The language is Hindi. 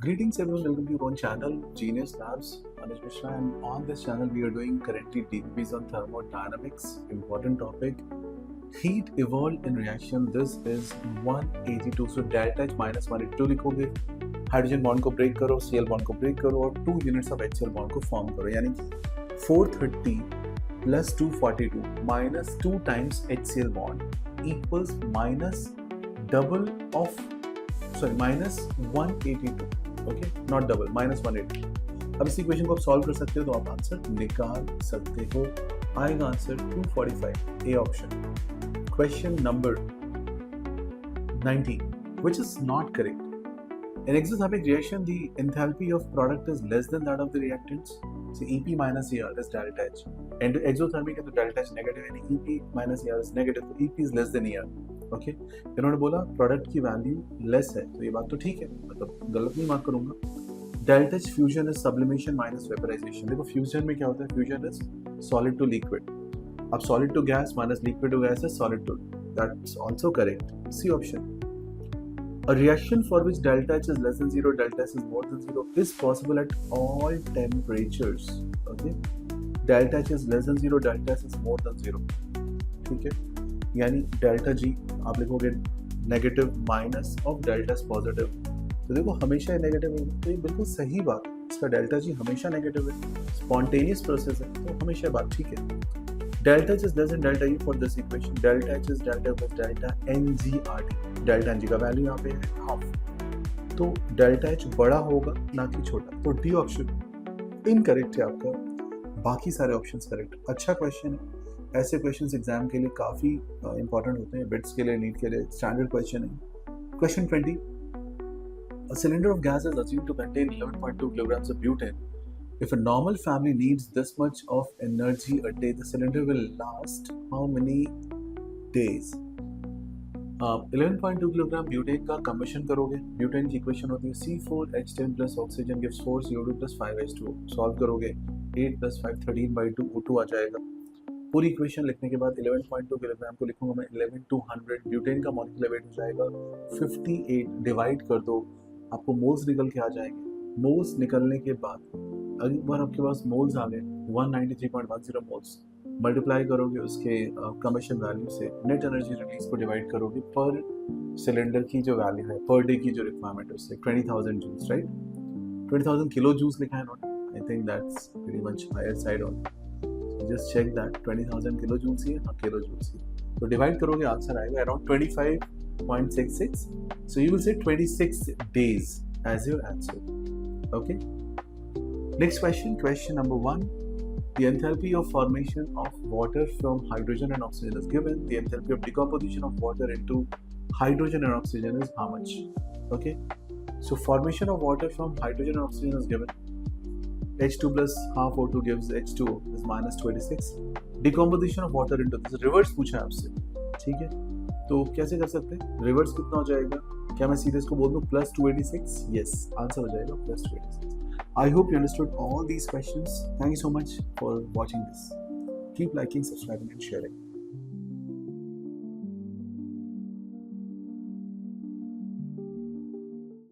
Greetings everyone, welcome to your own channel, Genius Labs. Anuj Mishra, and on this channel we are doing currently DPs on thermodynamics. Important topic. Heat evolved in reaction. This is 182. So delta H minus 182 लिखोगे. हाइड्रोजन बॉन्ड को ब्रेक करो, Cl बॉन्ड को ब्रेक करो और 2 यूनिट्स ऑफ HCl बॉन्ड को फॉर्म करो. यानी 430 plus 242 minus 2 times HCl bond equals minus double of minus 182. Okay, not double, minus 180. अब इस इक्वेशन को आप सॉल्व कर सकते हो तो आप आंसर निकाल सकते हो. आएगा answer 245, A option. Question number 19, which is not correct. In exothermic reaction, the enthalpy of product is less than that of the reactants. So EP minus ER is delta H. And exothermic है तो delta H negative, यानी EP minus ER is negative, तो EP is less than ER. Okay, इन्होंने बोला प्रोडक्ट की वैल्यू लेस है, तो ये बात तो ठीक है, मतलब गलत नहीं मार्क करूंगा. Delta H fusion is sublimation minus vaporisation. देखो फ्यूजन में क्या होता है, fusion is solid to liquid. अब solid to gas minus liquid to gas is solid to, that's also correct. C option. A reaction for which delta H is less than 0, delta S is more than 0 is possible at all temperatures. Okay, delta H is less than 0, delta S is more than 0. ठीक है, यानी डेल्टा जी आप लिखोगे negative minus of delta S positive. तो देखो हमेशा नेगेटिव होगा, तो ये बिल्कुल सही बात है. इसका डेल्टा जी हमेशा नेगेटिव है, स्पॉन्टेनियस प्रोसेस है, तो हमेशा बात ठीक है. Delta H is less than delta E for this equation. Delta H is delta plus delta N G R T. Delta N G का वैल्यू यहाँ पे है हाफ, तो डेल्टा एच बड़ा होगा ना कि छोटा. तो डी ऑप्शन इनकरेक्ट है आपका, बाकी सारे ऑप्शन करेक्ट. अच्छा क्वेश्चन है. ऐसे क्वेश्चंस एग्जाम के लिए काफ़ी इंपॉर्टेंट होते हैं, बिट्स के लिए, नीट के लिए. स्टैंडर्ड क्वेश्चन है. Question 20. A cylinder of gas is assumed to contain 11.2 kilograms of butane. If a normal family needs this much of energy a day, the cylinder will last how many days? 11.2 kilogram butane का कम्बशन करोगे. ब्यूटेन की इक्वेशन होती है C4H10 plus oxygen gives 4CO2 plus 5H2O. Solve करोगे 8 plus 5 13/2 O2 आ जाएगा. पूरी इक्वेशन लिखने के बाद 11.2 किलोग्राम को लिखूंगा मैं 11/200. ब्यूटेन का मॉलिक्यूलर वेट हो जाएगा 58. डिवाइड कर दो, आपको मोल्स निकल के आ जाएंगे. मोल्स निकलने के बाद एक बार आपके पास मोल्स आ गए 193.10 मोल्स, मल्टीप्लाई करोगे उसके कम्बशन वैल्यू से, नेट एनर्जी रिलीज को डिवाइड करोगे पर सिलेंडर की जो वैल्यू है पर डे की जो रिक्वायरमेंट है उससे 20,000 जूल्स, राइट. 20,000 किलो जूल्स लिखा है note. I think that's very much higher side on. Just check that 20,000 kilojoules ही है, हाँ किलो जूल्स ही. तो डिवाइड करोगे आंसर आएगा around 25.66. So you will say 26 days as your answer. Okay. Next question, question number 1. The enthalpy of formation of water from hydrogen and oxygen is given. The enthalpy of decomposition of water into hydrogen and oxygen is how much? Okay. So formation of water from hydrogen and oxygen is given. H2 plus half O2 gives H2O is minus 26. Decomposition of water into this reverse पूछा है आपसे, ठीक है. तो कैसे कर सकते हैं, रिवर्स कितना हो जाएगा. क्या मैं सीधे इसको बोल दूं प्लस 286? यस, आंसर हो जाएगा plus 286. I hope you understood all these questions. Thank you so much for watching this. Keep liking, subscribing and sharing.